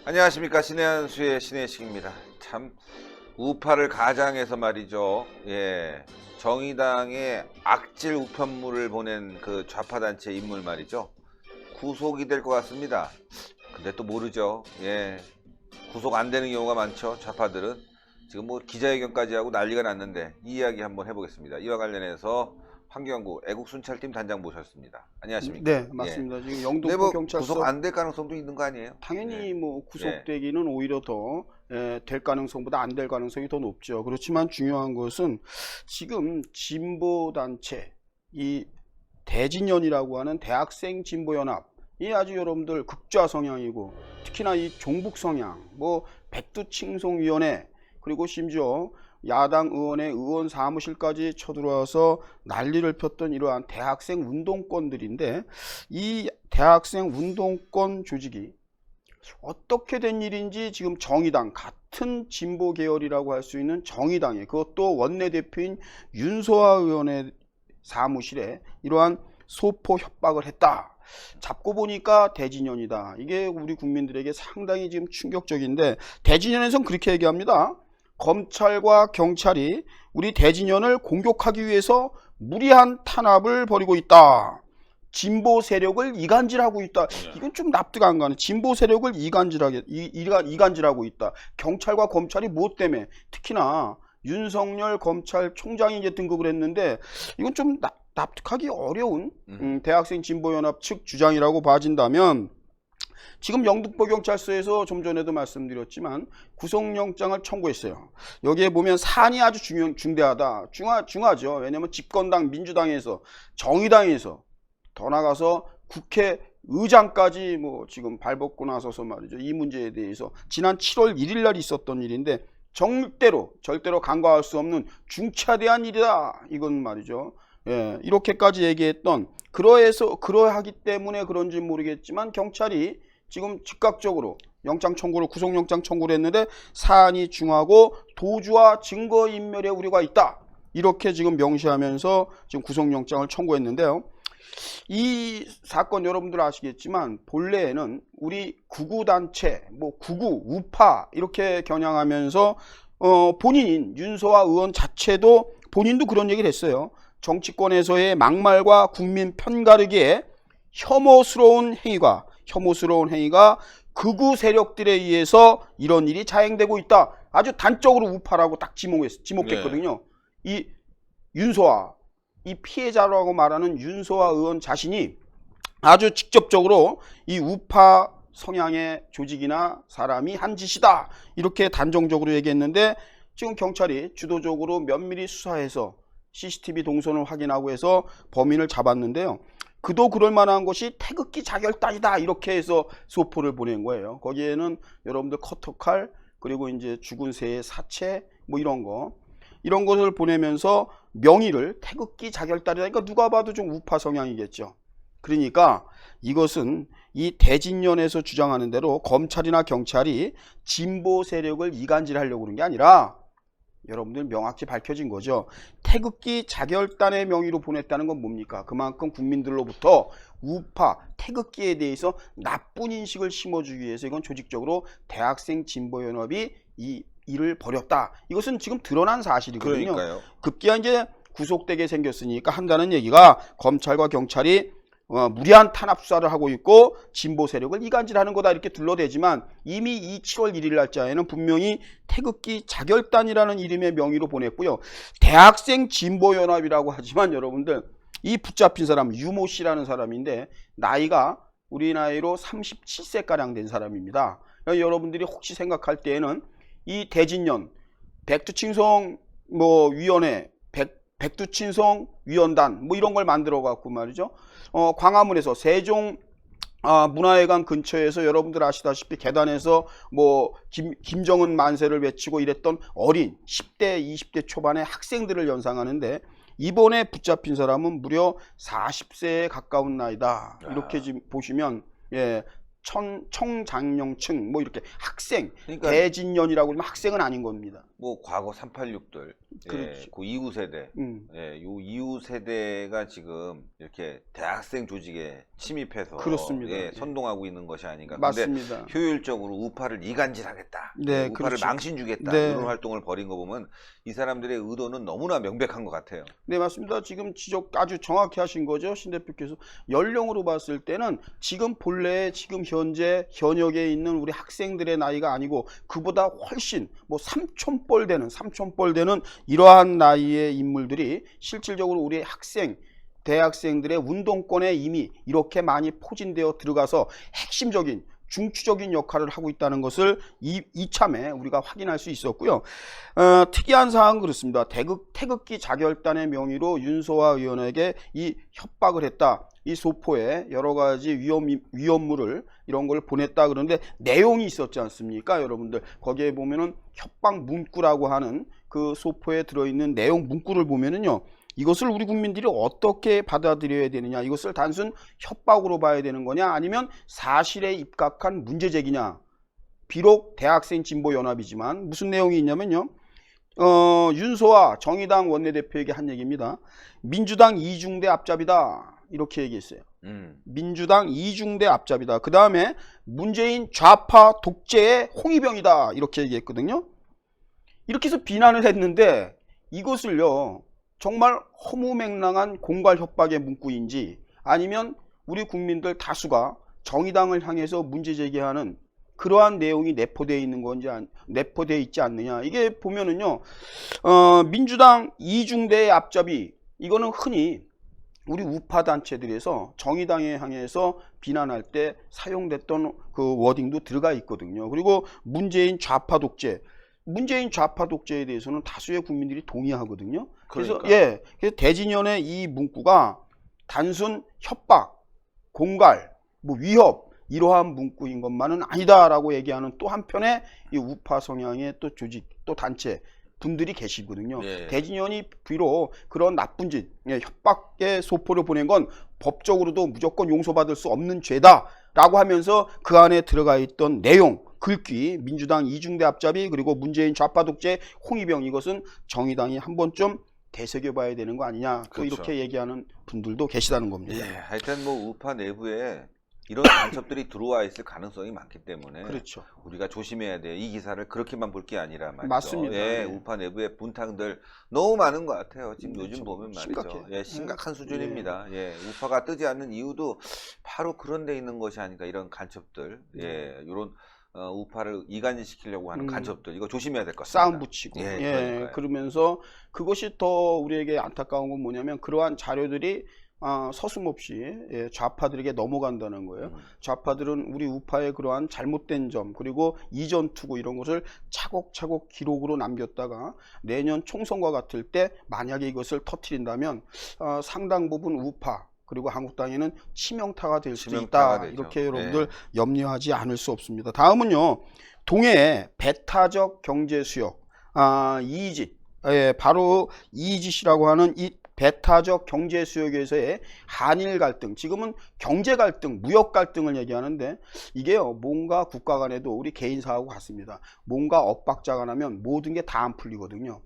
안녕하십니까. 신의 한수의 신의식입니다. 참 우파를 가장해서 말이죠. 예, 정의당의 악질 우편물을 보낸 그 좌파단체 인물 말이죠. 구속이 될 것 같습니다. 근데 또 모르죠. 예, 구속 안 되는 경우가 많죠. 좌파들은 지금 뭐 기자회견까지 하고 난리가 났는데 이 이야기 한번 해보겠습니다. 이와 관련해서 환경연구 애국순찰팀 단장 모셨습니다. 안녕하십니까? 네, 맞습니다. 예. 지금 영등포 뭐 경찰서 구속 안 될 가능성도 있는 거 아니에요? 당연히 예. 뭐 구속되기는 오히려 더 될 가능성보다 안 될 가능성이 더 높죠. 그렇지만 중요한 것은 지금 진보 단체 이 대진연이라고 하는 대학생 진보연합 이 아주 여러분들 극좌 성향이고 특히나 이 종북 성향 뭐 백두칭송위원회 그리고 심지어 야당 의원의 의원 사무실까지 쳐들어와서 난리를 폈던 이러한 대학생 운동권들인데 이 대학생 운동권 조직이 어떻게 된 일인지 지금 정의당 같은 진보 계열이라고 할 수 있는 정의당에 그것도 원내대표인 윤소아 의원의 사무실에 이러한 소포 협박을 했다. 잡고 보니까 대진연이다. 이게 우리 국민들에게 상당히 지금 충격적인데 대진연에서는 그렇게 얘기합니다. 검찰과 경찰이 우리 대진연을 공격하기 위해서 무리한 탄압을 벌이고 있다. 진보 세력을 이간질하고 있다. 이건 좀 납득 안 가는. 진보 세력을 이간질하고 있다. 경찰과 검찰이 무엇 때문에? 특히나 윤석열 검찰총장이 이제 등극을 했는데 이건 좀 납득하기 어려운 대학생 진보연합 측 주장이라고 봐진다면 지금 영등포 경찰서에서 좀 전에도 말씀드렸지만 구속영장을 청구했어요. 여기에 보면 사안이 아주 중대하다. 중하죠. 왜냐하면 집권당 민주당에서 정의당에서 더 나가서 국회의장까지 뭐 지금 발벗고 나서서 말이죠. 이 문제에 대해서 지난 7월 1일 날 있었던 일인데 절대로 간과할 수 없는 중차대한 일이다. 이건 말이죠. 예, 이렇게까지 얘기했던 그러하기 때문에 그런지 모르겠지만 경찰이 지금 즉각적으로 영장 청구를 구속영장 청구를 했는데 사안이 중하고 도주와 증거인멸의 우려가 있다. 이렇게 지금 명시하면서 지금 구속영장을 청구했는데요. 이 사건 여러분들 아시겠지만 본래에는 우리 구구단체, 뭐 구구, 우파 이렇게 겨냥하면서 본인인 윤소아 의원 자체도 본인도 그런 얘기를 했어요. 정치권에서의 막말과 국민 편가르기에 혐오스러운 행위가 극우 세력들에 의해서 이런 일이 자행되고 있다. 아주 단적으로 우파라고 딱 지목했거든요. 네. 이 윤소아, 이 피해자라고 말하는 윤소아 의원 자신이 아주 직접적으로 이 우파 성향의 조직이나 사람이 한 짓이다. 이렇게 단정적으로 얘기했는데 지금 경찰이 주도적으로 면밀히 수사해서 CCTV 동선을 확인하고 해서 범인을 잡았는데요. 그도 그럴 만한 것이 태극기 자결단이다. 이렇게 해서 소포를 보낸 거예요. 거기에는 여러분들 커터칼 그리고 이제 죽은 새의 사체 뭐 이런 것을 보내면서 명의를 태극기 자결단이니까 누가 봐도 좀 우파 성향이겠죠. 그러니까 이것은 이 대진연에서 주장하는 대로 검찰이나 경찰이 진보 세력을 이간질하려고 그런 게 아니라 여러분들 명확히 밝혀진 거죠. 태극기 자결단의 명의로 보냈다는 건 뭡니까? 그만큼 국민들로부터 우파, 태극기에 대해서 나쁜 인식을 심어주기 위해서 이건 조직적으로 대학생 진보연합이 이 일을 벌였다. 이것은 지금 드러난 사실이거든요. 그러니까요. 급기야 이제 구속되게 생겼으니까 한다는 얘기가 검찰과 경찰이 무리한 탄압 수사를 하고 있고 진보 세력을 이간질하는 거다 이렇게 둘러대지만 이미 이 7월 1일 날짜에는 분명히 태극기 자결단이라는 이름의 명의로 보냈고요. 대학생 진보연합이라고 하지만 여러분들 이 붙잡힌 사람 유모 씨라는 사람인데 나이가 우리 나이로 37세가량 된 사람입니다. 그러니까 여러분들이 혹시 생각할 때에는 이 대진연 백두칭송 뭐 위원회 백두친성 위원단 뭐 이런 걸 만들어 갖고 말이죠. 광화문에서 세종 문화회관 근처에서 여러분들 아시다시피 계단에서 뭐 김정은 만세를 외치고 이랬던 어린 10대 20대 초반의 학생들을 연상하는데 이번에 붙잡힌 사람은 무려 40세에 가까운 나이다. 이렇게 지금 보시면 청장년층 뭐 이렇게 학생 그러니까 대진연이라고 하면 학생은 아닌 겁니다. 뭐 과거 386들 그렇지. 그 이후 세대, 요 이후 세대가 지금 이렇게 대학생 조직에 침입해서 그렇습니다. 예. 선동하고 있는 것이 아닌가. 맞습니다. 근데 효율적으로 우파를 이간질하겠다, 네, 우파를 그렇죠. 망신 주겠다, 네. 이런 활동을 벌인 거 보면 이 사람들의 의도는 너무나 명백한 것 같아요. 네, 맞습니다. 지금 지적 아주 정확히 하신 거죠, 신 대표께서. 연령으로 봤을 때는 지금 본래 지금 현재 현역에 있는 우리 학생들의 나이가 아니고 그보다 훨씬 뭐 삼촌뻘 되는 이러한 나이의 인물들이 실질적으로 우리 대학생들의 운동권에 이미 이렇게 많이 포진되어 들어가서 핵심적인 중추적인 역할을 하고 있다는 것을 이참에 우리가 확인할 수 있었고요. 특이한 사항은 그렇습니다. 태극기 자결단의 명의로 윤소아 의원에게 이 협박을 했다. 이 소포에 여러 가지 위험물을 이런 걸 보냈다 그러는데 내용이 있었지 않습니까? 여러분들 거기에 보면은 협박 문구라고 하는 그 소포에 들어있는 내용 문구를 보면은요. 이것을 우리 국민들이 어떻게 받아들여야 되느냐, 이것을 단순 협박으로 봐야 되는 거냐, 아니면 사실에 입각한 문제제기냐. 비록 대학생 진보연합이지만 무슨 내용이 있냐면요, 윤소아 정의당 원내대표에게 한 얘기입니다. 민주당 이중대 앞잡이다, 이렇게 얘기했어요. 민주당 이중대 앞잡이다. 그 다음에 문재인 좌파 독재의 홍위병이다, 이렇게 얘기했거든요. 이렇게 해서 비난을 했는데 이것을요, 정말 허무맹랑한 공갈 협박의 문구인지 아니면 우리 국민들 다수가 정의당을 향해서 문제 제기하는 그러한 내용이 내포되어 있는 건지 내포되어 있지 않느냐. 이게 보면은요, 민주당 이중대의 앞잡이, 이거는 흔히 우리 우파 단체들에서 정의당에 향해서 비난할 때 사용됐던 그 워딩도 들어가 있거든요. 그리고 문재인 좌파 독재, 문재인 좌파 독재에 대해서는 다수의 국민들이 동의하거든요. 그래서 그래서 대진연의 이 문구가 단순 협박, 공갈, 뭐 위협 이러한 문구인 것만은 아니다라고 얘기하는 또 한편의 이 우파 성향의 또 조직, 또 단체 분들이 계시거든요. 대진연이 비록 그런 나쁜 짓, 협박의 소포를 보낸 건 법적으로도 무조건 용서받을 수 없는 죄다라고 하면서 그 안에 들어가 있던 내용, 글귀, 민주당 이중대 앞잡이, 그리고 문재인 좌파 독재 홍위병, 이것은 정의당이 한 번쯤 되새겨봐야 되는 거 아니냐, 또 그렇죠. 이렇게 얘기하는 분들도 계시다는 겁니다. 하여튼 뭐 우파 내부에 이런 간첩들이 들어와 있을 가능성이 많기 때문에 그렇죠. 우리가 조심해야 돼요. 이 기사를 그렇게만 볼 게 아니라 말이죠. 맞습니다. 우파 내부의 분탕들 너무 많은 것 같아요. 지금 요즘 보면 말이죠. 심각해요. 심각한 수준입니다. 우파가 뜨지 않는 이유도 바로 그런 데 있는 것이 아닌가, 이런 간첩들. 이런 우파를 이간시키려고 하는 간첩들, 이거 조심해야 될 것 같습니다. 싸움 붙이고 그러면서 그것이 더 우리에게 안타까운 건 뭐냐면 그러한 자료들이 서슴없이 좌파들에게 넘어간다는 거예요. 좌파들은 우리 우파의 그러한 잘못된 점, 그리고 이전 투구 이런 것을 차곡차곡 기록으로 남겼다가 내년 총선과 같을 때 만약에 이것을 터뜨린다면 상당 부분 우파 그리고 한국당에는 치명타가 될 수도 있다. 이렇게 여러분들 염려하지 않을 수 없습니다. 다음은요, 동해의 배타적 경제 수역, 이짓, 바로 이짓이라고 하는 이 배타적 경제 수역에서의 한일 갈등, 지금은 경제 갈등, 무역 갈등을 얘기하는데 이게요, 뭔가 국가 간에도 우리 개인사하고 같습니다. 뭔가 엇박자가 나면 모든 게 다 안 풀리거든요.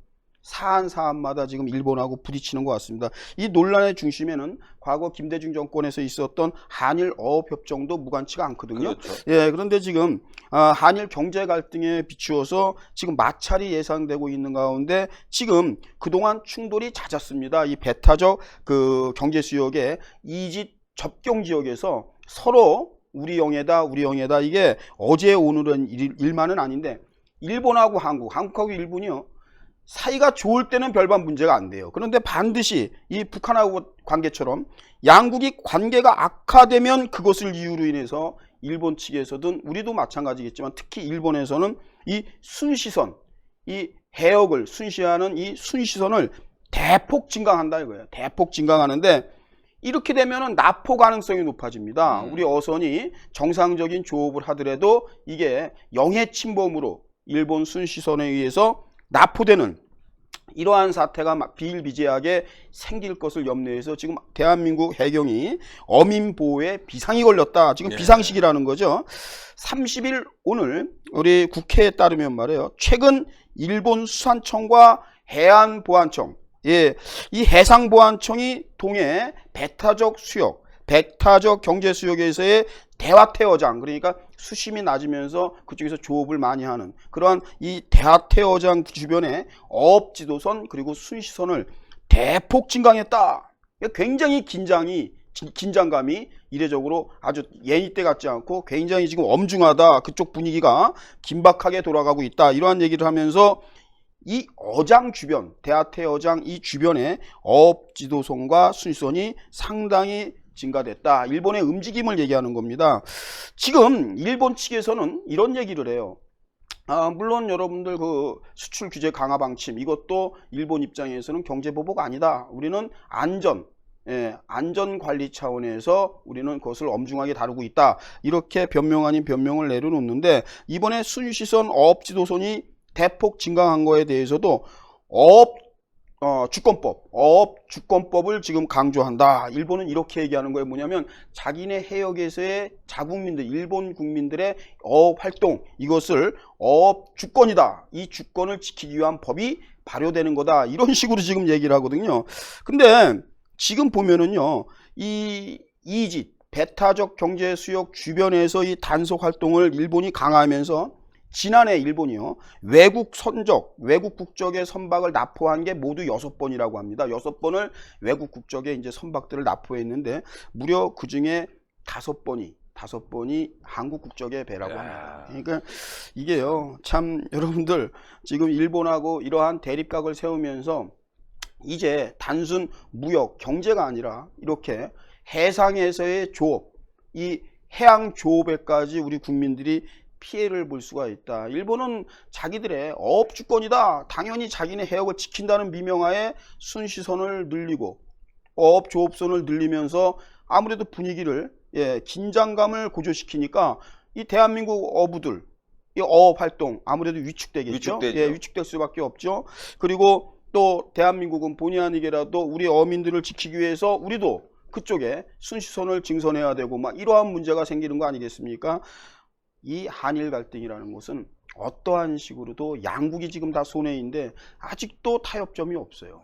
사안마다 지금 일본하고 부딪히는 것 같습니다. 이 논란의 중심에는 과거 김대중 정권에서 있었던 한일 어업협정도 무관치가 않거든요. 그렇죠. 그런데 지금 한일 경제 갈등에 비추어서 지금 마찰이 예상되고 있는 가운데 지금 그동안 충돌이 잦았습니다. 이 배타적 그 경제 수역의 이짓 접경 지역에서 서로 우리 영해다 이게 어제 오늘은 일만은 아닌데 일본하고 한국하고 일본이요, 사이가 좋을 때는 별반 문제가 안 돼요. 그런데 반드시 이 북한하고 관계처럼 양국이 관계가 악화되면 그것을 이유로 인해서 일본 측에서든 우리도 마찬가지겠지만 특히 일본에서는 이 순시선, 이 해역을 순시하는 이 순시선을 대폭 증강한다 이거예요. 대폭 증강하는데 이렇게 되면은 납포 가능성이 높아집니다. 우리 어선이 정상적인 조업을 하더라도 이게 영해 침범으로 일본 순시선에 의해서 납포되는 이러한 사태가 비일비재하게 생길 것을 염려해서 지금 대한민국 해경이 어민보호에 비상이 걸렸다. 지금 비상식이라는 거죠. 30일 오늘 우리 국회에 따르면 말이에요, 최근 일본 수산청과 해안보안청, 예, 이 해상보안청이 동해 배타적 수역, 배타적 경제수역에서의 대화태어장, 그러니까 수심이 낮으면서 그쪽에서 조업을 많이 하는 그러한 이 대화태어장 주변에 어업지도선 그리고 순시선을 대폭 증강했다. 굉장히 긴장감이 이례적으로 아주 예의 때 같지 않고 굉장히 지금 엄중하다. 그쪽 분위기가 긴박하게 돌아가고 있다. 이러한 얘기를 하면서 이 어장 주변, 대하태 어장 이 주변에 어업지도선과 순시선이 상당히 증가됐다. 일본의 움직임을 얘기하는 겁니다. 지금 일본 측에서는 이런 얘기를 해요. 물론 여러분들 그 수출 규제 강화 방침 이것도 일본 입장에서는 경제보복 아니다. 우리는 안전 관리 차원에서 우리는 그것을 엄중하게 다루고 있다. 이렇게 변명 아닌 변명을 내려놓는데 이번에 순시선 어업지도선이 대폭 증강한 거에 대해서도 어업주권법을 지금 강조한다. 일본은 이렇게 얘기하는 거예요. 뭐냐면 자기네 해역에서의 자국민들, 일본 국민들의 어업활동 이것을 어업주권이다. 이 주권을 지키기 위한 법이 발효되는 거다. 이런 식으로 지금 얘기를 하거든요. 근데 지금 보면은요. 이 이짓, 배타적 경제수역 주변에서 이 단속 활동을 일본이 강화하면서 지난해 일본이요. 외국 국적의 선박을 납포한 게 모두 6번이라고 합니다. 6번을 외국 국적의 이제 선박들을 납포했는데 무려 그 중에 5번이 한국 국적의 배라고 합니다. 그러니까 이게요. 참 여러분들 지금 일본하고 이러한 대립각을 세우면서 이제 단순 무역, 경제가 아니라 이렇게 해상에서의 조업, 이 해양 조업에까지 우리 국민들이 피해를 볼 수가 있다. 일본은 자기들의 어업주권이다. 당연히 자기네 해역을 지킨다는 미명하에 순시선을 늘리고 어업조업선을 늘리면서 아무래도 분위기를 긴장감을 고조시키니까 이 대한민국 어부들 이 어업활동 아무래도 위축되겠죠. 위축될 수밖에 없죠. 그리고 또 대한민국은 본의 아니게라도 우리 어민들을 지키기 위해서 우리도 그쪽에 순시선을 증선해야 되고 막 이러한 문제가 생기는 거 아니겠습니까? 이 한일 갈등이라는 것은 어떠한 식으로도 양국이 지금 다 손해인데 아직도 타협점이 없어요.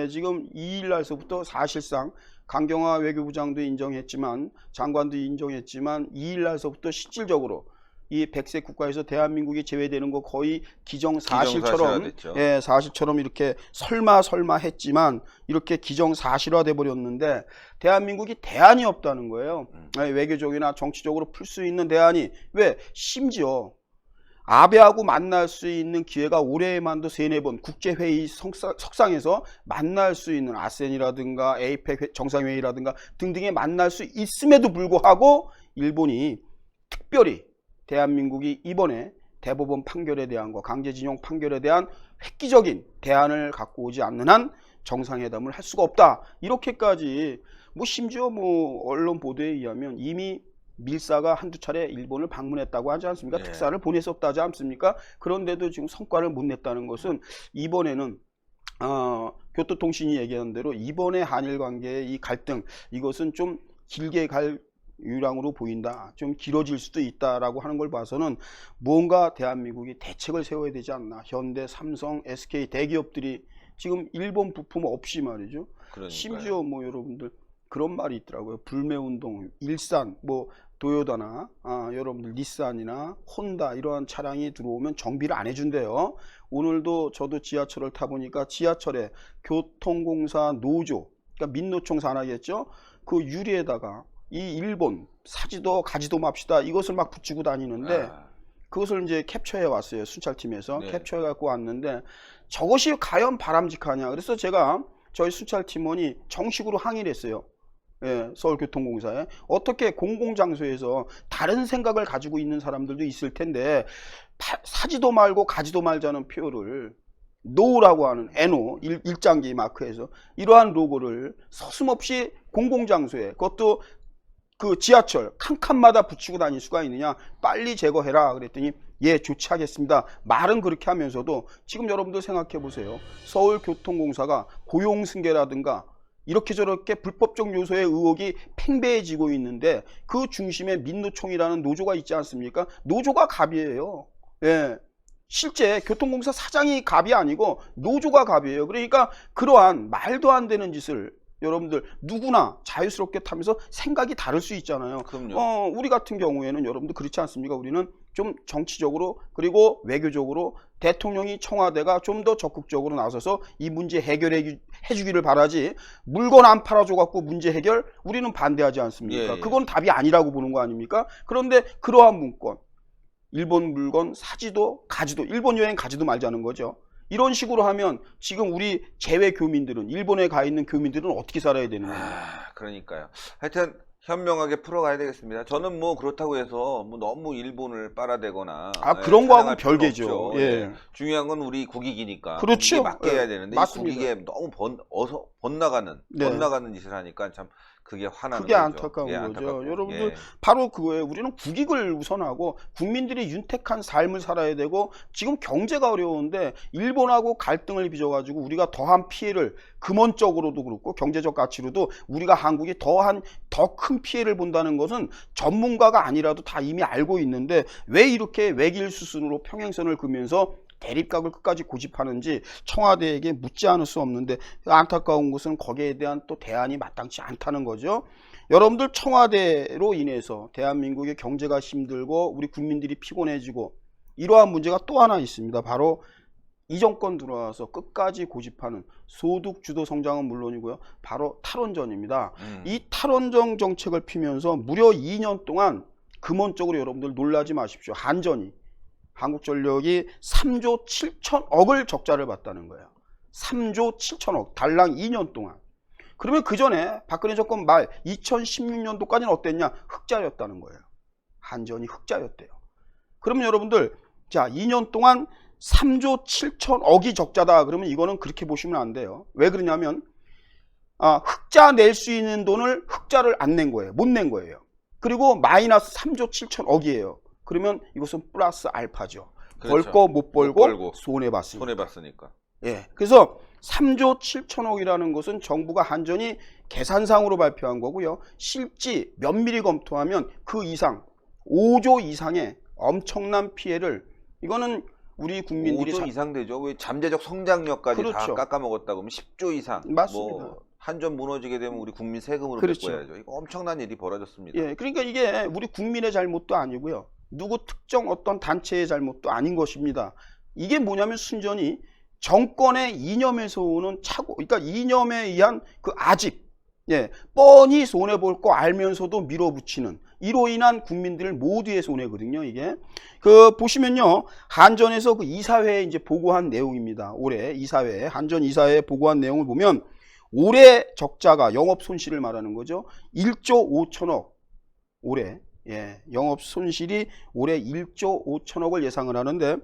지금 2일 날서부터 사실상 강경화 외교부장도 인정했지만 장관도 인정했지만 2일 날서부터 실질적으로 이 백색 국가에서 대한민국이 제외되는 거 거의 기정사실처럼 사실처럼 이렇게 설마 했지만 이렇게 기정사실화돼 버렸는데 대한민국이 대안이 없다는 거예요. 외교적이나 정치적으로 풀 수 있는 대안이 왜 심지어 아베하고 만날 수 있는 기회가 올해에만도 3-4번 국제회의 석상에서 만날 수 있는 아세안이라든가 에이펙 정상회의라든가 등등에 만날 수 있음에도 불구하고 일본이 특별히 대한민국이 이번에 대법원 판결에 대한 거 강제징용 판결에 대한 획기적인 대안을 갖고 오지 않는 한 정상회담을 할 수가 없다. 이렇게까지 심지어 언론 보도에 의하면 이미 밀사가 한두 차례 일본을 방문했다고 하지 않습니까? 특사를 보냈었다 하지 않습니까? 그런데도 지금 성과를 못 냈다는 것은 이번에는 교토통신이 얘기한 대로 이번에 한일 관계의 이 갈등 이것은 좀 길게 갈 유랑으로 보인다. 좀 길어질 수도 있다라고 하는 걸 봐서는 무언가 대한민국이 대책을 세워야 되지 않나. 현대, 삼성, SK 대기업들이 지금 일본 부품 없이 말이죠. 그러니까요. 심지어 여러분들 그런 말이 있더라고요. 불매운동, 일산, 도요다나 여러분들 닛산이나 혼다 이러한 차량이 들어오면 정비를 안 해준대요. 오늘도 저도 지하철을 타보니까 지하철에 교통공사 노조, 그러니까 민노총 산하겠죠. 그 유리에다가 이 일본 사지도 가지도 맙시다 이것을 막 붙이고 다니는데 그것을 이제 캡처해 왔어요. 순찰팀에서 캡처해 갖고 왔는데 저것이 과연 바람직하냐. 그래서 제가 저희 순찰팀원이 정식으로 항의를 했어요. 서울교통공사에 어떻게 공공장소에서 다른 생각을 가지고 있는 사람들도 있을 텐데 사지도 말고 가지도 말자는 표를 노라고 하는 NO 일장기 마크에서 이러한 로고를 서슴없이 공공장소에 그것도 그 지하철 칸칸마다 붙이고 다닐 수가 있느냐. 빨리 제거해라 그랬더니 좋지 하겠습니다. 말은 그렇게 하면서도 지금 여러분들 생각해 보세요. 서울교통공사가 고용승계라든가 이렇게 저렇게 불법적 요소의 의혹이 팽배해지고 있는데 그 중심에 민노총이라는 노조가 있지 않습니까? 노조가 갑이에요. 실제 교통공사 사장이 갑이 아니고 노조가 갑이에요. 그러니까 그러한 말도 안 되는 짓을 여러분들 누구나 자유스럽게 타면서 생각이 다를 수 있잖아요. 그럼요. 우리 같은 경우에는 여러분들 그렇지 않습니까? 우리는 좀 정치적으로 그리고 외교적으로 대통령이 청와대가 좀 더 적극적으로 나서서 이 문제 해결해 주기를 바라지, 물건 안 팔아줘 갖고 문제 해결 우리는 반대하지 않습니까? 예, 예. 그건 답이 아니라고 보는 거 아닙니까? 그런데 그러한 문건, 일본 물건 사지도 가지도, 일본 여행 가지도 말자는 거죠. 이런 식으로 하면 지금 우리 재외 교민들은, 일본에 가 있는 교민들은 어떻게 살아야 되는 거예요? 그러니까요. 하여튼 현명하게 풀어가야 되겠습니다. 저는 뭐 그렇다고 해서 뭐 너무 일본을 빨아대거나 그런 거하고는 찬양할 필요는 별개죠. 없죠. 예. 중요한 건 우리 국익이니까 그렇죠. 국익에 맞게 예. 해야 되는데 맞습니다. 이 국익에 너무 번나가는 네. 짓을 하니까 참 그게 화나는 그게 거죠. 안타까운 예, 거죠. 안타깝고. 여러분들 예. 바로 그거예요. 우리는 국익을 우선하고 국민들이 윤택한 삶을 살아야 되고, 지금 경제가 어려운데 일본하고 갈등을 빚어가지고 우리가 더한 피해를, 금원적으로도 그렇고 경제적 가치로도 우리가 한국이 더 큰 피해를 본다는 것은 전문가가 아니라도 다 이미 알고 있는데, 왜 이렇게 외길수순으로 평행선을 그으면서 대립각을 끝까지 고집하는지 청와대에게 묻지 않을 수 없는데, 안타까운 것은 거기에 대한 또 대안이 마땅치 않다는 거죠. 여러분들, 청와대로 인해서 대한민국의 경제가 힘들고 우리 국민들이 피곤해지고, 이러한 문제가 또 하나 있습니다. 바로 이 정권 들어와서 끝까지 고집하는 소득 주도 성장은 물론이고요, 바로 탈원전입니다. 이 탈원전 정책을 피면서 무려 2년 동안 근본적으로 여러분들 놀라지 마십시오. 한국전력이 3조 7천억을 적자를 봤다는 거예요. 3조 7천억, 달랑 2년 동안. 그러면 그 전에 박근혜 정권 말 2016년도까지는 어땠냐? 흑자였다는 거예요. 한전이 흑자였대요. 그러면 여러분들, 자, 2년 동안 3조 7천억이 적자다. 그러면 이거는 그렇게 보시면 안 돼요. 왜 그러냐면 흑자 낼 수 있는 돈을 흑자를 안 낸 거예요. 못 낸 거예요. 그리고 마이너스 3조 7천억이에요. 그러면 이것은 플러스 알파죠. 그렇죠. 벌 거 못 벌고 손해봤으니까. 손해봤으니까. 예. 그래서 3조 7천억이라는 것은 정부가 한전이 계산상으로 발표한 거고요. 실제 면밀히 검토하면 그 이상, 5조 이상의 엄청난 피해를, 이거는 우리 국민들이 5조 이상 되죠. 왜 잠재적 성장력까지 다 그렇죠. 깎아먹었다고 하면 10조 이상. 맞습니다. 뭐 한전 무너지게 되면 우리 국민 세금으로 그렇죠. 메꿔야죠. 이거 엄청난 일이 벌어졌습니다. 예, 그러니까 이게 우리 국민의 잘못도 아니고요, 누구 특정 어떤 단체의 잘못도 아닌 것입니다. 이게 뭐냐면 순전히 정권의 이념에서 오는 착오, 그러니까 이념에 의한 그 아집, 예, 뻔히 손해 볼 거 알면서도 밀어붙이는, 이로 인한 국민들 모두의 손해거든요. 이게 보시면요, 한전에서 그 이사회에 이제 보고한 내용입니다. 올해 이사회, 한전 이사회에 보고한 내용을 보면 올해 적자가, 영업 손실을 말하는 거죠, 1조 5천억. 올해, 예, 영업 손실이 올해 1조 5천억을 예상을 하는데,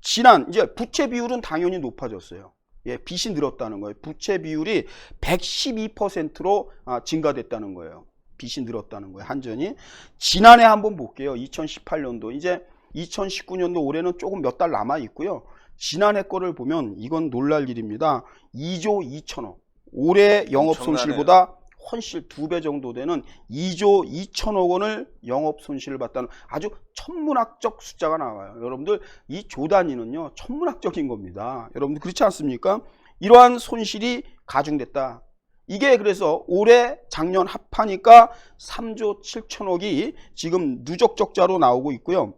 지난 이제 부채 비율은 당연히 높아졌어요. 예, 빚이 늘었다는 거예요. 부채 비율이 112%로 증가됐다는 거예요. 빚이 늘었다는 거예요, 한전이. 지난해 한번 볼게요. 2018년도, 이제 2019년도 올해는 조금 몇 달 남아 있고요. 지난해 거를 보면 이건 놀랄 일입니다. 2조 2천억. 올해 영업 손실보다 훨씬 2배 정도 되는 2조 2천억 원을 영업 손실을 봤다는 아주 천문학적 숫자가 나와요. 여러분들, 이 조 단위는요, 천문학적인 겁니다. 여러분들 그렇지 않습니까? 이러한 손실이 가중됐다. 이게 그래서 올해 작년 합하니까 3조 7천억이 지금 누적 적자로 나오고 있고요.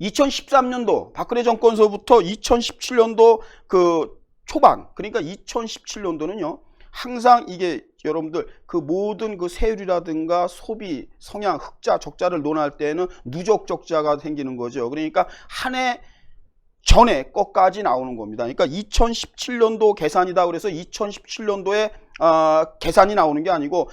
2013년도 박근혜 정권서부터 2017년도 그 초반, 그러니까 2017년도는요, 항상 이게 여러분들 그 모든 그 세율이라든가 소비 성향, 흑자 적자를 논할 때는 누적 적자가 생기는 거죠. 그러니까 한 해 전에 것까지 나오는 겁니다. 그러니까 2017년도 계산이다 그래서 2017년도에 계산이 나오는 게 아니고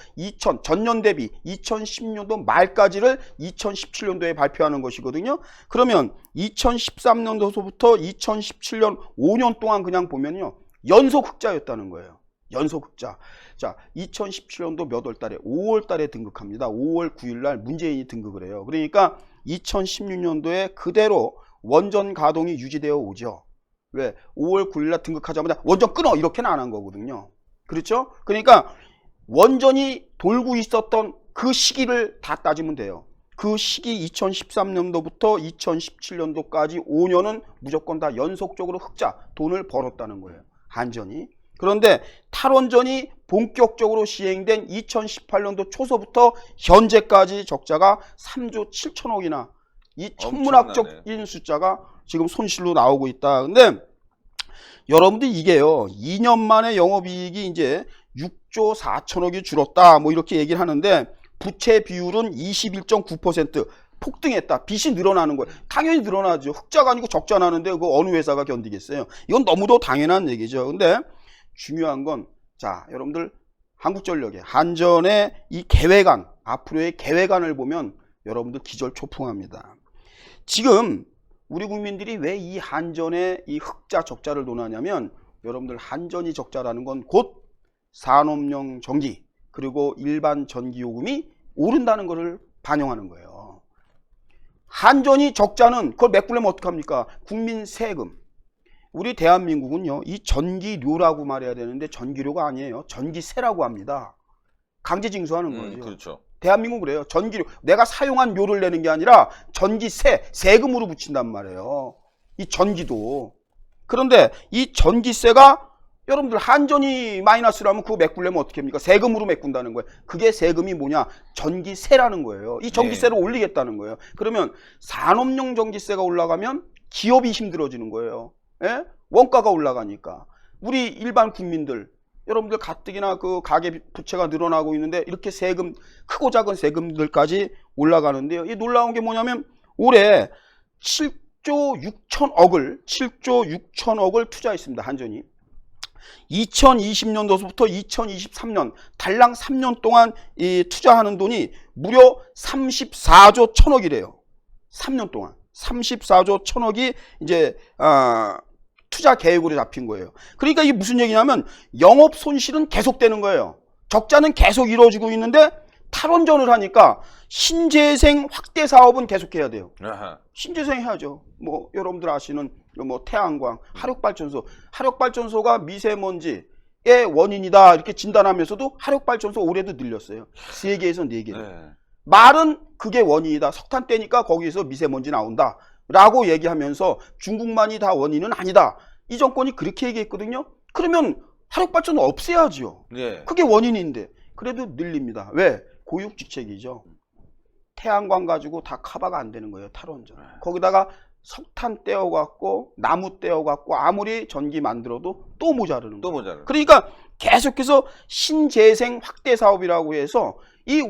전년 대비 2016년도 말까지를 2017년도에 발표하는 것이거든요. 그러면 2013년도서부터 2017년 5년 동안 그냥 보면요, 연속 흑자였다는 거예요. 연속 흑자. 자, 2017년도 몇 월 달에? 5월 달에 등극합니다. 5월 9일 날 문재인이 등극을 해요. 그러니까 2016년도에 그대로 원전 가동이 유지되어 오죠. 왜? 5월 9일 날 등극하자마자 원전 끊어! 이렇게는 안 한 거거든요. 그렇죠? 그러니까 원전이 돌고 있었던 그 시기를 다 따지면 돼요. 그 시기 2013년도부터 2017년도까지 5년은 무조건 다 연속적으로 흑자 돈을 벌었다는 거예요. 한전이. 그런데 탈원전이 본격적으로 시행된 2018년도 초서부터 현재까지 적자가 3조 7천억이나 이 천문학적인 숫자가 지금 손실로 나오고 있다. 근데 여러분들 이게요, 2년 만에 영업이익이 이제 6조 4천억이 줄었다. 뭐 이렇게 얘기를 하는데 부채 비율은 21.9% 폭등했다. 빚이 늘어나는 거예요. 당연히 늘어나죠. 흑자가 아니고 적자 나는데 그거 어느 회사가 견디겠어요. 이건 너무도 당연한 얘기죠. 근데 중요한 건, 자, 여러분들 한국전력의 한전의 이 계획안, 앞으로의 계획안을 보면 여러분들 기절초풍합니다. 지금 우리 국민들이 왜 이 한전의 이 흑자 적자를 논하냐면, 여러분들 한전이 적자라는 건 곧 산업용 전기 그리고 일반 전기요금이 오른다는 것을 반영하는 거예요. 한전이 적자는 그걸 메꾸려면 어떡합니까? 국민 세금. 우리 대한민국은요, 이 전기료라고 말해야 되는데 전기료가 아니에요. 전기세라고 합니다. 강제징수하는 거죠. 그렇죠. 대한민국은 그래요. 전기료. 내가 사용한 료를 내는 게 아니라 전기세, 세금으로 붙인단 말이에요. 이 전기도. 그런데 이 전기세가 여러분들 한전이 마이너스라면 그거 메꾸려면 어떻게 합니까? 세금으로 메꾼다는 거예요. 그게 세금이 뭐냐? 전기세라는 거예요. 이 전기세를 올리겠다는 거예요. 그러면 산업용 전기세가 올라가면 기업이 힘들어지는 거예요. 예? 원가가 올라가니까. 우리 일반 국민들, 여러분들 가뜩이나 그 가계 부채가 늘어나고 있는데 이렇게 세금, 크고 작은 세금들까지 올라가는데요. 이 놀라운 게 뭐냐면 올해 7조 6천억을 투자했습니다. 한전이. 2020년도부터 2023년 달랑 3년 동안 이 투자하는 돈이 무려 34조 1천억이래요. 3년 동안 34조 1천억이 이제 투자 계획으로 잡힌 거예요. 그러니까 이게 무슨 얘기냐면 영업 손실은 계속되는 거예요. 적자는 계속 이루어지고 있는데 탈원전을 하니까 신재생 확대 사업은 계속해야 돼요. 아하. 신재생 해야죠. 뭐 여러분들 아시는 뭐 태양광, 하력발전소가 미세먼지의 원인이다 이렇게 진단하면서도 하력발전소 올해도 늘렸어요. 3개에서 4개. 네. 말은 그게 원인이다. 석탄 떼니까 거기서 미세먼지 나온다 라고 얘기하면서 중국만이 다 원인은 아니다. 이 정권이 그렇게 얘기했거든요. 그러면 하력발전소 없애야죠. 네. 그게 원인인데 그래도 늘립니다. 왜? 고육지책이죠. 태양광 가지고 다 커버가 안 되는 거예요. 탈원전. 거기다가 석탄 떼어갖고 나무 떼어갖고 아무리 전기 만들어도 또 모자르는 또 거예요. 모자르는. 그러니까 계속해서 신재생 확대 사업이라고 해서 이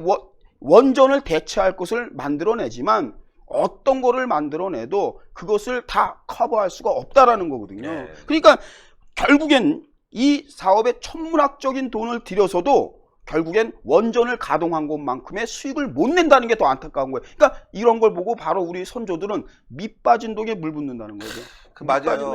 원전을 대체할 것을 만들어내지만 어떤 거를 만들어내도 그것을 다 커버할 수가 없다라는 거거든요. 네. 그러니까 결국엔 이 사업에 천문학적인 돈을 들여서도 결국엔 원전을 가동한 것만큼의 수익을 못 낸다는 게 더 안타까운 거예요. 그러니까 이런 걸 보고 바로 우리 선조들은 밑 빠진 독에 물 붓는다는 거죠. 맞아요.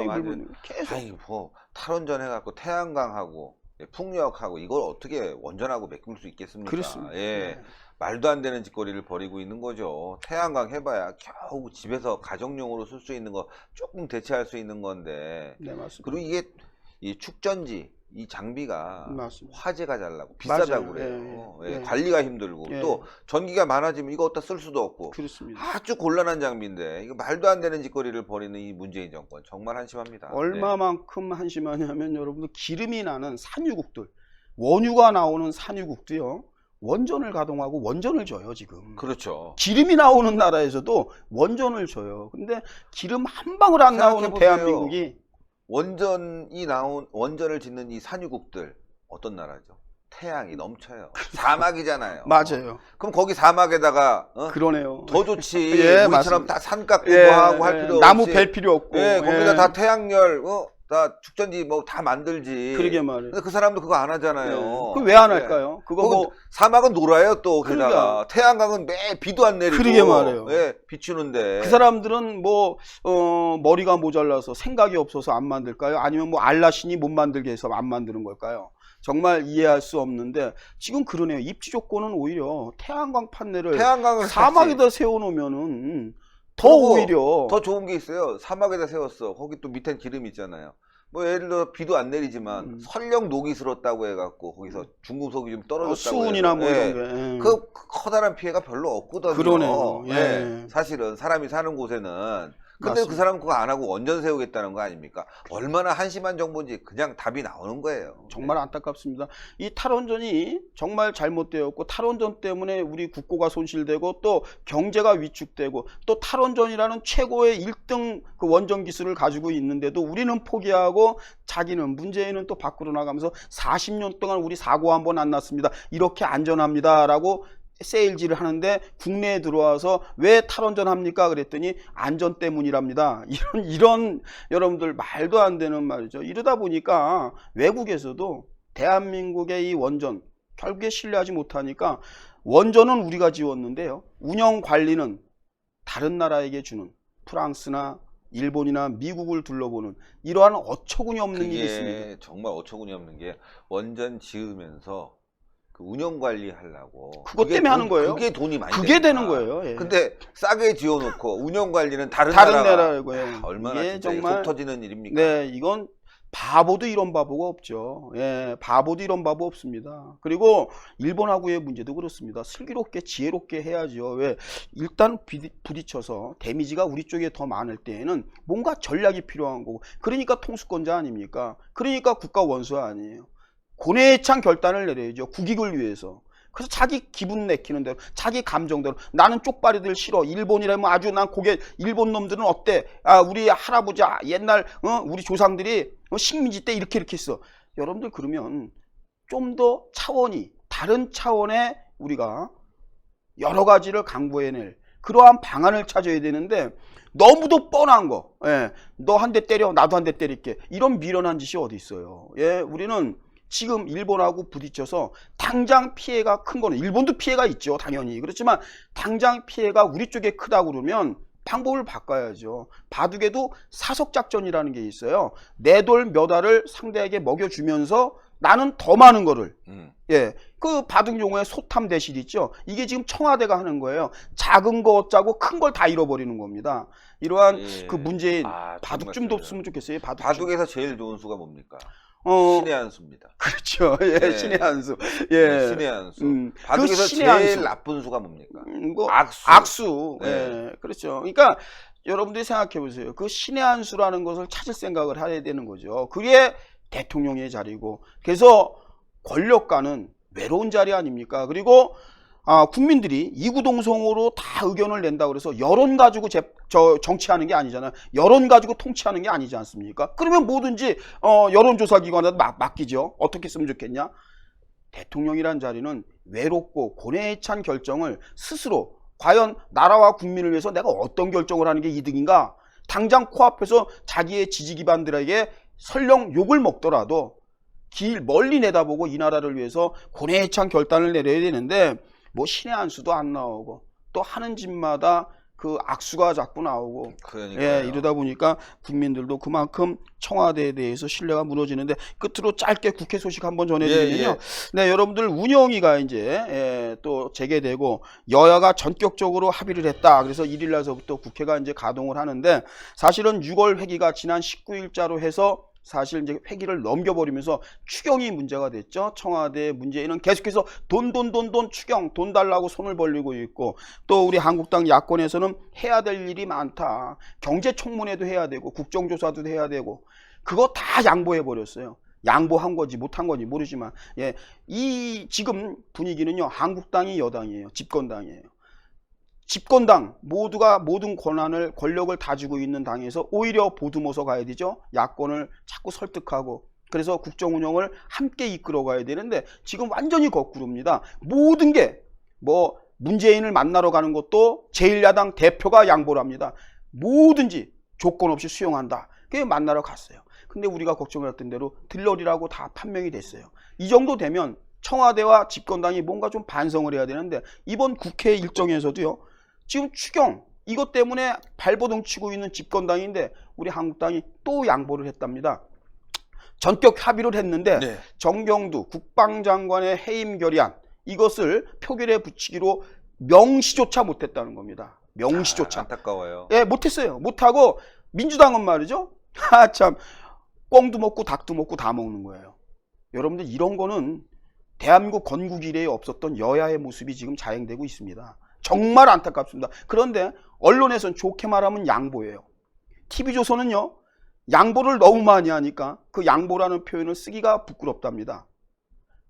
계속. 아니 뭐 탈원전 해갖고 태양광하고 풍력하고 이걸 어떻게 원전하고 메꿀 수 있겠습니까? 그렇습니다. 예. 네. 말도 안 되는 짓거리를 벌이고 있는 거죠. 태양광 해봐야 겨우 집에서 가정용으로 쓸 수 있는 거 조금 대체할 수 있는 건데. 네, 맞습니다. 그리고 이게 이 축전지 이 장비가 맞습니다. 화재가 잘 나고 비싸다고 맞아요. 그래요. 예, 예, 예. 관리가 힘들고 예. 또 전기가 많아지면 이거 어디다 쓸 수도 없고 그렇습니다. 아주 곤란한 장비인데 이거 말도 안 되는 짓거리를 벌이는 이 문재인 정권 정말 한심합니다. 얼마만큼 한심하냐면 여러분들 기름이 나는 산유국들, 원유가 나오는 산유국도요. 원전을 가동하고 원전을 줘요, 지금. 그렇죠. 기름이 나오는 나라에서도 원전을 줘요. 근데 기름 한 방울 안 나오는 생각해보세요. 대한민국이 원전을 짓는 이 산유국들 어떤 나라죠? 태양이 넘쳐요. 사막이잖아요. 맞아요. 그럼 거기 사막에다가 그러네요. 더 좋지. 예, 우리처럼 맞습니다. 다 산 깎고 예, 뭐 하고 할 예, 필요 나무 없이. 벨 필요 없고. 예, 거기다 예. 다 태양열, 다 축전지 뭐 다 만들지. 그러게 말이에요. 근데 그 사람도 그거 안 하잖아요. 그 왜 안 예. 할까요? 그거 거기 뭐 사막은 놀아요 또 게다가 그러니까. 태양광은 매 비도 안 내리고. 그러게 말이에요. 예, 비추는데. 그 사람들은 뭐 머리가 모자라서 생각이 없어서 안 만들까요? 아니면 뭐 알라신이 못 만들게 해서 안 만드는 걸까요? 정말 이해할 수 없는데 지금 그러네요. 입지 조건은 오히려 태양광 판넬을 태양광을 사막에다 세워놓으면은 더 그리고 오히려 더 좋은 게 있어요. 사막에다 세웠어. 거기 또 밑엔 기름이 있잖아요. 뭐 예를 들어 비도 안 내리지만 설령 녹이 슬었다고 해갖고 거기서 중금속이 좀 떨어졌다고 수은이나 뭐 해서, 이런 게. 그 커다란 피해가 별로 없거든요. 그러네요. 예. 사실은 사람이 사는 곳에는. 근데 맞습니다. 그 사람 그거 안 하고 원전 세우겠다는 거 아닙니까? 얼마나 한심한 정보인지 그냥 답이 나오는 거예요. 정말 안타깝습니다. 이 탈원전이 정말 잘못되었고 탈원전 때문에 우리 국고가 손실되고 또 경제가 위축되고 또 탈원전이라는 최고의 1등 그 원전 기술을 가지고 있는데도 우리는 포기하고 자기는 문재인은 또 밖으로 나가면서 40년 동안 우리 사고 한 번 안 났습니다. 이렇게 안전합니다라고 세일즈를 하는데 국내에 들어와서 왜 탈원전 합니까? 그랬더니 안전 때문이랍니다. 이런 여러분들 말도 안 되는 말이죠. 이러다 보니까 외국에서도 대한민국의 이 원전 결국에 신뢰하지 못하니까 원전은 우리가 지웠는데요. 운영 관리는 다른 나라에게 주는 프랑스나 일본이나 미국을 둘러보는 이러한 어처구니 없는 일이 있습니다. 그게 정말 어처구니 없는 게 원전 지으면서 그 운영 관리하려고 그것 때문에 하는 거예요. 그게 돈이 많이 그게 되니까. 되는 거예요. 예. 근데 싸게 지어놓고 운영 관리는 다른 나라고 해. 얼마나 이게 진짜 정말 속 터지는 일입니까? 네, 이건 바보도 이런 바보가 없죠. 예, 바보도 이런 바보 없습니다. 그리고 일본하고의 문제도 그렇습니다. 슬기롭게 지혜롭게 해야죠. 왜? 일단 부딪혀서 데미지가 우리 쪽에 더 많을 때에는 뭔가 전략이 필요한 거고. 그러니까 통수권자 아닙니까? 그러니까 국가 원수 아니에요. 고뇌찬 결단을 내려야죠. 국익을 위해서. 그래서 자기 기분 내키는 대로, 자기 감정대로. 나는 쪽발이들 싫어. 일본이라면 아주 난 고개, 일본 놈들은 어때? 아, 우리 할아버지, 옛날, 우리 조상들이 식민지 때 이렇게 했어. 여러분들 그러면 좀 더 차원이, 다른 차원의 우리가 여러 가지를 강구해낼 그러한 방안을 찾아야 되는데 너무도 뻔한 거. 예, 너 한 대 때려, 나도 한 대 때릴게. 이런 미련한 짓이 어디 있어요. 예, 우리는 지금 일본하고 부딪혀서 당장 피해가 큰 거는 일본도 피해가 있죠. 당연히. 그렇지만 당장 피해가 우리 쪽에 크다고 그러면 방법을 바꿔야죠. 바둑에도 사석작전이라는 게 있어요. 내 돌 몇 알을 상대에게 먹여주면서 나는 더 많은 거를. 예, 그 바둑 용어의 소탐 대실 있죠. 이게 지금 청와대가 하는 거예요. 작은 거 짜고 큰 걸 다 잃어버리는 겁니다. 이러한 예. 그 문재인 정말 바둑 좀 뒀으면 좋겠어요. 바둑에서 제일 좋은 수가 뭡니까? 어, 신의 한 수입니다. 그렇죠. 예, 네. 신의 한 수. 네, 예. 신의 한 수. 그 바둑에서 신의 한 제일 수. 나쁜 수가 뭡니까? 뭐 악수. 악수. 네. 예, 그렇죠. 그러니까 여러분들이 생각해 보세요. 그 신의 한 수라는 것을 찾을 생각을 해야 되는 거죠. 그게 대통령의 자리고, 그래서 권력가는 외로운 자리 아닙니까? 그리고 국민들이 이구동성으로 다 의견을 낸다 그래서 여론 가지고 정치하는 게 아니잖아요. 여론 가지고 통치하는 게 아니지 않습니까? 그러면 뭐든지 여론조사 기관한테 맡기죠. 어떻게 했으면 좋겠냐? 대통령이란 자리는 외롭고 고뇌에 찬 결정을 스스로 과연 나라와 국민을 위해서 내가 어떤 결정을 하는 게 이득인가? 당장 코앞에서 자기의 지지 기반들에게 설령 욕을 먹더라도 길 멀리 내다보고 이 나라를 위해서 고뇌에 찬 결단을 내려야 되는데 뭐 신의 한 수도 안 나오고 또 하는 짓마다 그 악수가 자꾸 나오고 그러니까요. 예, 이러다 보니까 국민들도 그만큼 청와대에 대해서 신뢰가 무너지는데 끝으로 짧게 국회 소식 한번 전해드리면요. 예, 예. 네, 여러분들 운영위가 이제 또 재개되고 여야가 전격적으로 합의를 했다. 그래서 1일 날서부터 국회가 이제 가동을 하는데 사실은 6월 회기가 지난 19일자로 해서 사실 이제 회기를 넘겨버리면서 추경이 문제가 됐죠. 청와대 문재인은 계속해서 돈 추경 돈 달라고 손을 벌리고 있고 또 우리 한국당 야권에서는 해야 될 일이 많다. 경제청문회도 해야 되고 국정조사도 해야 되고 그거 다 양보해 버렸어요. 양보한 건지 못한 건지 모르지만 예, 이 지금 분위기는요. 한국당이 여당이에요. 집권당이에요. 집권당 모두가 모든 권력을 다지고 있는 당에서 오히려 보듬어서 가야 되죠. 야권을 자꾸 설득하고 그래서 국정 운영을 함께 이끌어 가야 되는데 지금 완전히 거꾸로입니다. 모든 게 뭐 문재인을 만나러 가는 것도 제1야당 대표가 양보를 합니다. 뭐든지 조건 없이 수용한다. 그게 만나러 갔어요. 근데 우리가 걱정했던 대로 들러리라고 다 판명이 됐어요. 이 정도 되면 청와대와 집권당이 뭔가 좀 반성을 해야 되는데 이번 국회 일정에서도요. 지금 추경 이것 때문에 발버둥 치고 있는 집권당인데 우리 한국당이 또 양보를 했답니다. 전격 합의를 했는데 네. 정경두 국방장관의 해임 결의안 이것을 표결에 붙이기로 명시조차 못했다는 겁니다. 명시조차. 안타까워요. 예, 못했어요. 못하고 민주당은 말이죠. 참 꿩도 먹고 닭도 먹고 다 먹는 거예요. 여러분들 이런 거는 대한민국 건국 이래에 없었던 여야의 모습이 지금 자행되고 있습니다. 정말 안타깝습니다. 그런데 언론에서는 좋게 말하면 양보예요. TV조선은요, 양보를 너무 많이 하니까 그 양보라는 표현을 쓰기가 부끄럽답니다.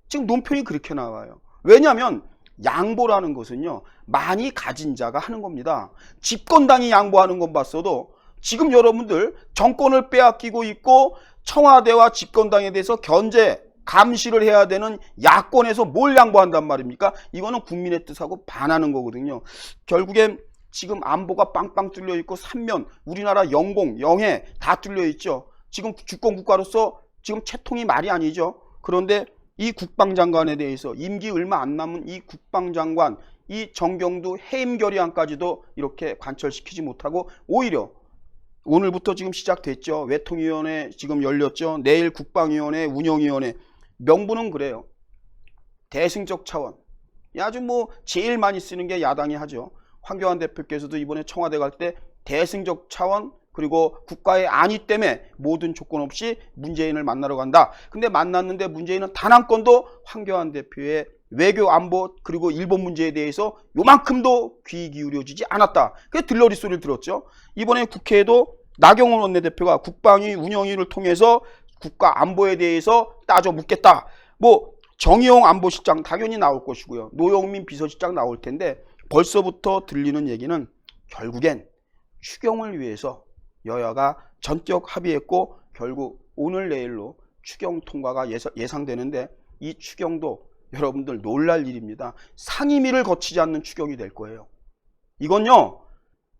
지금 논평이 그렇게 나와요. 왜냐하면 양보라는 것은요, 많이 가진 자가 하는 겁니다. 집권당이 양보하는 건 봤어도 지금 여러분들 정권을 빼앗기고 있고 청와대와 집권당에 대해서 견제, 감시를 해야 되는 야권에서 뭘 양보한단 말입니까? 이거는 국민의 뜻하고 반하는 거거든요. 결국엔 지금 안보가 빵빵 뚫려 있고 삼면, 우리나라 영공, 영해 다 뚫려 있죠. 지금 주권 국가로서 지금 채통이 말이 아니죠. 그런데 이 국방장관에 대해서 임기 얼마 안 남은 이 국방장관, 이 정경두 해임 결의안까지도 이렇게 관철시키지 못하고 오히려 오늘부터 지금 시작됐죠. 외통위원회 지금 열렸죠. 내일 국방위원회, 운영위원회. 명분은 그래요. 대승적 차원. 아주 뭐 제일 많이 쓰는 게 야당이 하죠. 황교안 대표께서도 이번에 청와대 갈 때 대승적 차원 그리고 국가의 안위 때문에 모든 조건 없이 문재인을 만나러 간다. 근데 만났는데 문재인은 단 한 건도 황교안 대표의 외교 안보 그리고 일본 문제에 대해서 요만큼도 귀 기울여지지 않았다. 그게 들러리 소리를 들었죠. 이번에 국회에도 나경원 원내대표가 국방위 운영위를 통해서 국가 안보에 대해서 따져 묻겠다. 뭐 정의용 안보실장 당연히 나올 것이고요. 노영민 비서실장 나올 텐데 벌써부터 들리는 얘기는 결국엔 추경을 위해서 여야가 전격 합의했고 결국 오늘 내일로 추경 통과가 예상되는데 이 추경도 여러분들 놀랄 일입니다. 상임위를 거치지 않는 추경이 될 거예요. 이건요,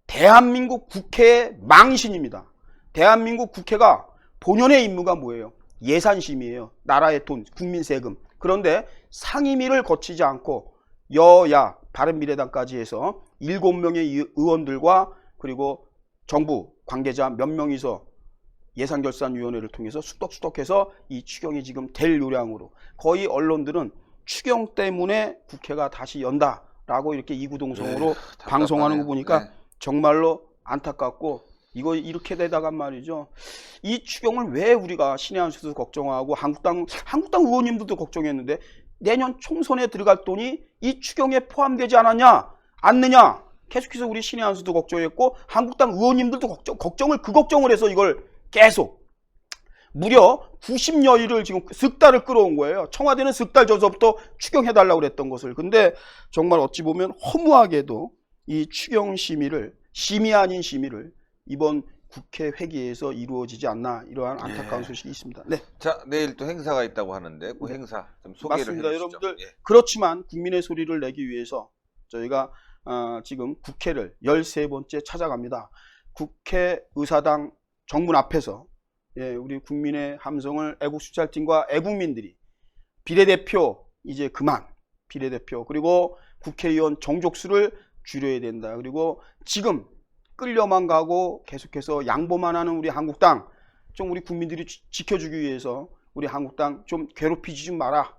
대한민국 국회의 망신입니다. 대한민국 국회가 본연의 임무가 뭐예요? 예산심의예요. 나라의 돈, 국민 세금. 그런데 상임위를 거치지 않고 여야, 바른미래당까지 해서 7명의 의원들과 그리고 정부 관계자 몇 명이서 예산결산위원회를 통해서 수덕수덕해서 이 추경이 지금 될 요량으로 거의 언론들은 추경 때문에 국회가 다시 연다라고 이렇게 이구동성으로 방송하는 거 보니까 정말로 안타깝고 이거 이렇게 되다가 말이죠. 이 추경을 왜 우리가 신의 한 수도 걱정하고 한국당 의원님들도 걱정했는데 내년 총선에 들어갈 돈이 이 추경에 포함되지 않느냐 계속해서 우리 신의 한 수도 걱정했고 한국당 의원님들도 걱정을 해서 이걸 계속 무려 90여일을 지금 석 달을 끌어온 거예요. 청와대는 석 달 전서부터 추경해달라고 그랬던 것을. 근데 정말 어찌 보면 허무하게도 이 추경 심의 아닌 심의를 이번 국회 회기에서 이루어지지 않나 이러한 안타까운 소식이 있습니다. 네. 자, 내일 또 행사가 있다고 하는데 그 행사 좀 소개를 맞습니다. 해주시죠. 여러분들 그렇지만 국민의 소리를 내기 위해서 저희가 지금 국회를 13번째 찾아갑니다. 국회의사당 정문 앞에서 우리 국민의 함성을 애국수찰팀과 애국민들이 비례대표 이제 그만 비례대표 그리고 국회의원 정족수를 줄여야 된다. 그리고 지금 끌려만 가고 계속해서 양보만 하는 우리 한국당 좀 우리 국민들이 지켜주기 위해서 우리 한국당 좀 괴롭히지 좀 마라.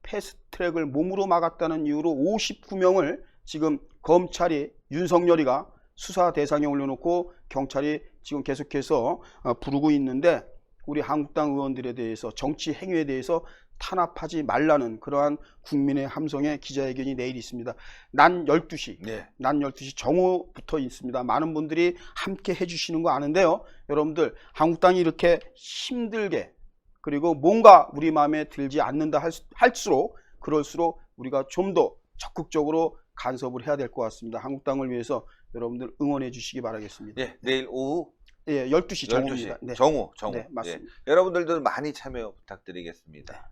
패스트트랙을 몸으로 막았다는 이유로 59명을 지금 검찰이 윤석열이가 수사 대상에 올려놓고 경찰이 지금 계속해서 부르고 있는데 우리 한국당 의원들에 대해서 정치 행위에 대해서 탄압하지 말라는 그러한 국민의 함성의 기자회견이 내일 있습니다. 난 12시 정오부터 있습니다. 많은 분들이 함께 해주시는 거 아는데요. 여러분들 한국당이 이렇게 힘들게 그리고 뭔가 우리 마음에 들지 않는다 할수록 그럴수록 우리가 좀 더 적극적으로 간섭을 해야 될 것 같습니다. 한국당을 위해서 여러분들 응원해 주시기 바라겠습니다. 예, 내일 오후 12시 정오입니다. 네. 정오. 네, 맞습니다. 여러분들도 많이 참여 부탁드리겠습니다.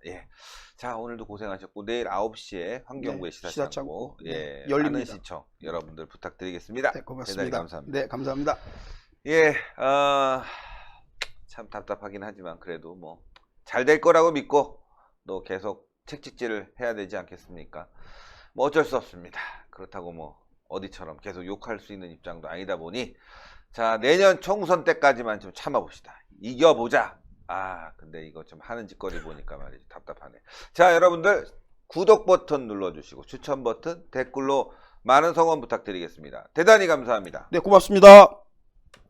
자, 오늘도 고생하셨고 내일 9시에 환경부의 시사창고 열립니다. 많은 시청 여러분들 부탁드리겠습니다. 네, 고맙습니다. 대단히 감사합니다. 네, 감사합니다. 참 답답하긴 하지만 그래도 뭐 잘 될 거라고 믿고 또 계속 책찍질을 해야 되지 않겠습니까? 뭐 어쩔 수 없습니다. 그렇다고 뭐 어디처럼 계속 욕할 수 있는 입장도 아니다 보니 자, 내년 총선 때까지만 좀 참아봅시다. 이겨보자. 근데 이거 좀 하는 짓거리 보니까 말이지 답답하네. 자, 여러분들 구독 버튼 눌러주시고 추천 버튼 댓글로 많은 성원 부탁드리겠습니다. 대단히 감사합니다. 네, 고맙습니다.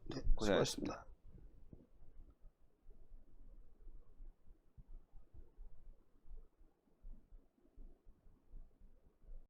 네, 수고하셨습니다.